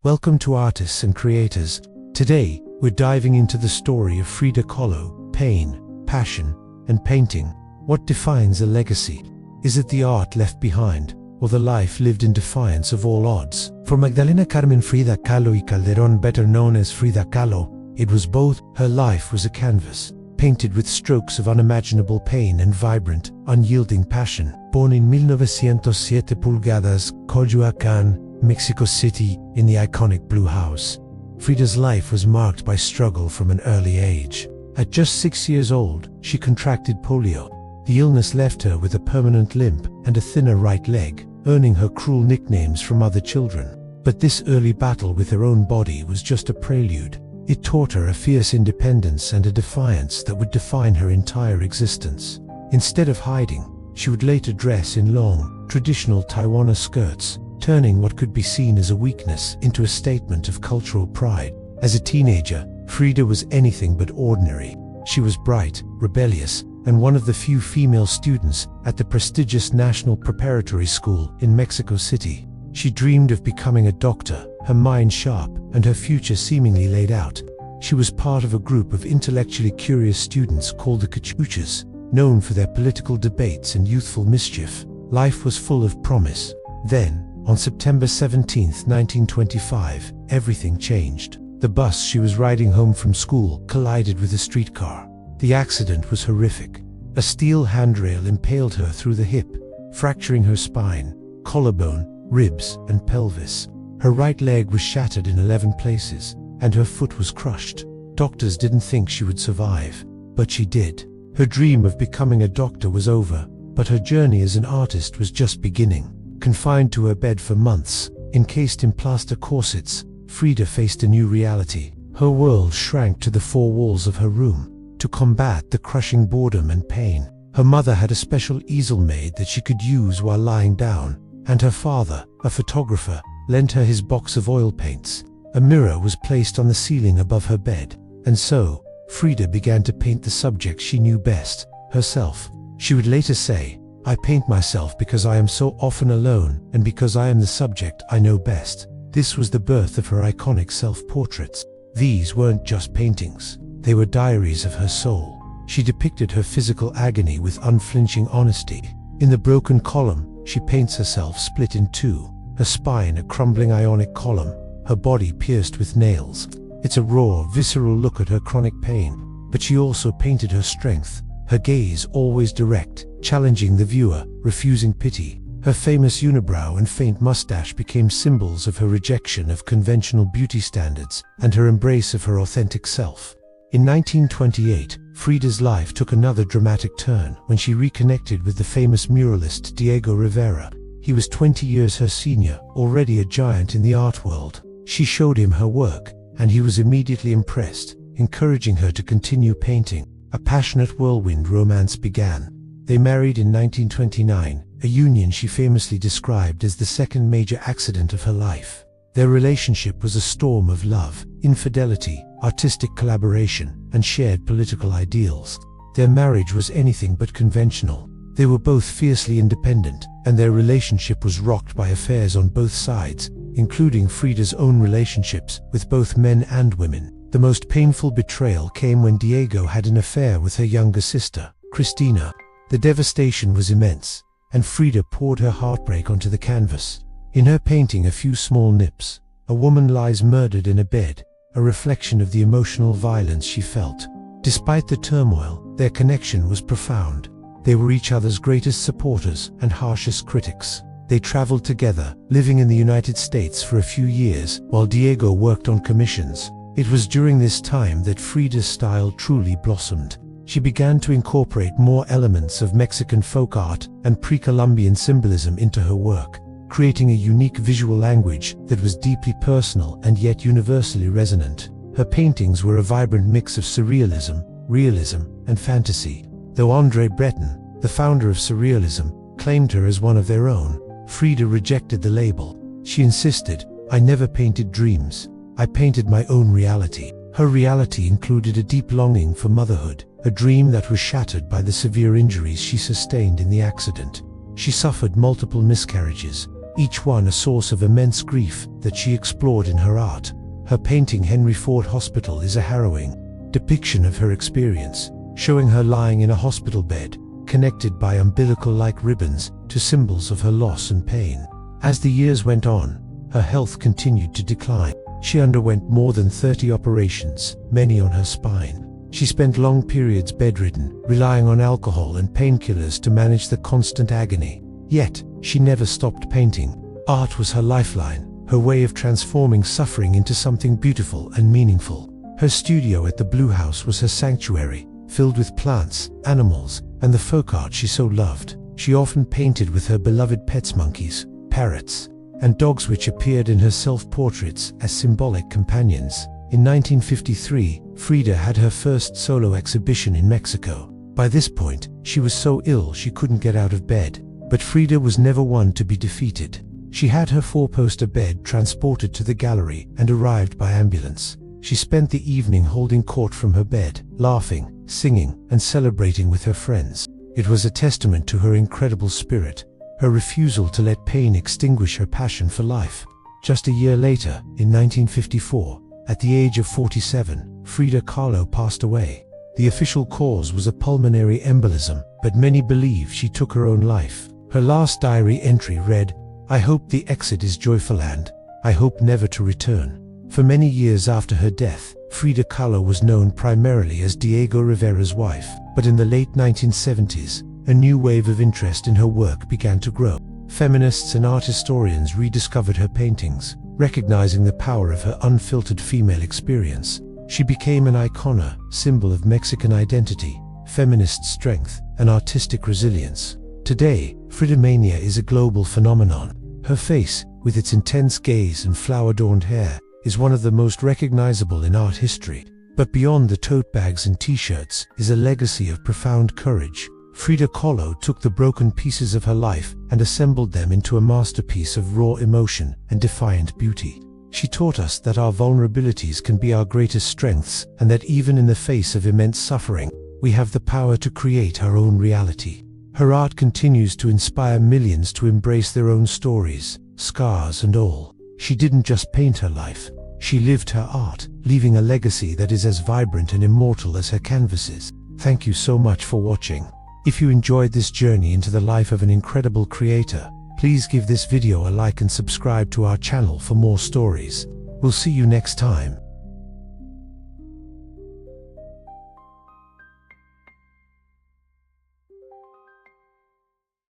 Welcome to Artists and Creators. Today, we're diving into the story of Frida Kahlo, pain, passion, and painting. What defines a legacy? Is it the art left behind, or the life lived in defiance of all odds? For Magdalena Carmen Frida Kahlo y Calderón, better known as Frida Kahlo, it was both. Her life was a canvas, painted with strokes of unimaginable pain and vibrant, unyielding passion. Born in 1907 Pulgadas, Coyoacán, Mexico City, in the iconic Blue House, Frida's life was marked by struggle from an early age. At just 6 years old, she contracted polio. The illness left her with a permanent limp and a thinner right leg, earning her cruel nicknames from other children. But this early battle with her own body was just a prelude. It taught her a fierce independence and a defiance that would define her entire existence. Instead of hiding, she would later dress in long, traditional Taiwanese skirts, turning what could be seen as a weakness into a statement of cultural pride. As a teenager, Frida was anything but ordinary. She was bright, rebellious, and one of the few female students at the prestigious National Preparatory School in Mexico City. She dreamed of becoming a doctor, her mind sharp and her future seemingly laid out. She was part of a group of intellectually curious students called the Cachuchas, known for their political debates and youthful mischief. Life was full of promise. Then, on September 17, 1925, everything changed. The bus she was riding home from school collided with a streetcar. The accident was horrific. A steel handrail impaled her through the hip, fracturing her spine, collarbone, ribs, and pelvis. Her right leg was shattered in 11 places, and her foot was crushed. Doctors didn't think she would survive, but she did. Her dream of becoming a doctor was over, but her journey as an artist was just beginning. Confined to her bed for months, encased in plaster corsets, Frida faced a new reality. Her world shrank to the four walls of her room. To combat the crushing boredom and pain, her mother had a special easel made that she could use while lying down, and her father, a photographer, lent her his box of oil paints. A mirror was placed on the ceiling above her bed, and so, Frida began to paint the subject she knew best, herself. She would later say, "I paint myself because I am so often alone, and because I am the subject I know best." This was the birth of her iconic self-portraits. These weren't just paintings, they were diaries of her soul. She depicted her physical agony with unflinching honesty. In the broken column, she paints herself split in two, her spine a crumbling ionic column, her body pierced with nails. It's a raw, visceral look at her chronic pain, but she also painted her strength, her gaze always direct, challenging the viewer, refusing pity. Her famous unibrow and faint mustache became symbols of her rejection of conventional beauty standards and her embrace of her authentic self. In 1928, Frida's life took another dramatic turn when she reconnected with the famous muralist Diego Rivera. He was 20 years her senior, already a giant in the art world. She showed him her work, and he was immediately impressed, encouraging her to continue painting. A passionate whirlwind romance began. They married in 1929, a union she famously described as the second major accident of her life. Their relationship was a storm of love, infidelity, artistic collaboration, and shared political ideals. Their marriage was anything but conventional. They were both fiercely independent, and their relationship was rocked by affairs on both sides, including Frida's own relationships with both men and women. The most painful betrayal came when Diego had an affair with her younger sister, Cristina. The devastation was immense, and Frida poured her heartbreak onto the canvas. In her painting A Few Small Nips, a woman lies murdered in a bed, a reflection of the emotional violence she felt. Despite the turmoil, their connection was profound. They were each other's greatest supporters and harshest critics. They traveled together, living in the United States for a few years, while Diego worked on commissions. It was during this time that Frida's style truly blossomed. She began to incorporate more elements of Mexican folk art and pre-Columbian symbolism into her work, creating a unique visual language that was deeply personal and yet universally resonant. Her paintings were a vibrant mix of surrealism, realism, and fantasy. Though André Breton, the founder of Surrealism, claimed her as one of their own, Frida rejected the label. She insisted, "I never painted dreams. I painted my own reality." Her reality included a deep longing for motherhood, a dream that was shattered by the severe injuries she sustained in the accident. She suffered multiple miscarriages, each one a source of immense grief that she explored in her art. Her painting Henry Ford Hospital is a harrowing depiction of her experience, showing her lying in a hospital bed, connected by umbilical-like ribbons to symbols of her loss and pain. As the years went on, her health continued to decline. She underwent more than 30 operations, many on her spine. She spent long periods bedridden, relying on alcohol and painkillers to manage the constant agony. Yet, she never stopped painting. Art was her lifeline, her way of transforming suffering into something beautiful and meaningful. Her studio at the Blue House was her sanctuary, filled with plants, animals, and the folk art she so loved. She often painted with her beloved pets, monkeys, parrots, and dogs, which appeared in her self-portraits as symbolic companions. In 1953, Frida had her first solo exhibition in Mexico. By this point, she was so ill she couldn't get out of bed. But Frida was never one to be defeated. She had her 4-poster bed transported to the gallery and arrived by ambulance. She spent the evening holding court from her bed, laughing, singing, and celebrating with her friends. It was a testament to her incredible spirit, her refusal to let pain extinguish her passion for life. Just a year later, in 1954, at the age of 47, Frida Kahlo passed away. The official cause was a pulmonary embolism, but many believe she took her own life. Her last diary entry read, "I hope the exit is joyful and I hope never to return." For many years after her death, Frida Kahlo was known primarily as Diego Rivera's wife, but in the late 1970s, a new wave of interest in her work began to grow. Feminists and art historians rediscovered her paintings, recognizing the power of her unfiltered female experience. She became an icon, a symbol of Mexican identity, feminist strength, and artistic resilience. Today, Frida Mania is a global phenomenon. Her face, with its intense gaze and flower-adorned hair, is one of the most recognizable in art history. But beyond the tote bags and t-shirts is a legacy of profound courage. Frida Kahlo took the broken pieces of her life and assembled them into a masterpiece of raw emotion and defiant beauty. She taught us that our vulnerabilities can be our greatest strengths, and that even in the face of immense suffering, we have the power to create our own reality. Her art continues to inspire millions to embrace their own stories, scars and all. She didn't just paint her life, she lived her art, leaving a legacy that is as vibrant and immortal as her canvases. Thank you so much for watching. If you enjoyed this journey into the life of an incredible creator, please give this video a like and subscribe to our channel for more stories. We'll see you next time.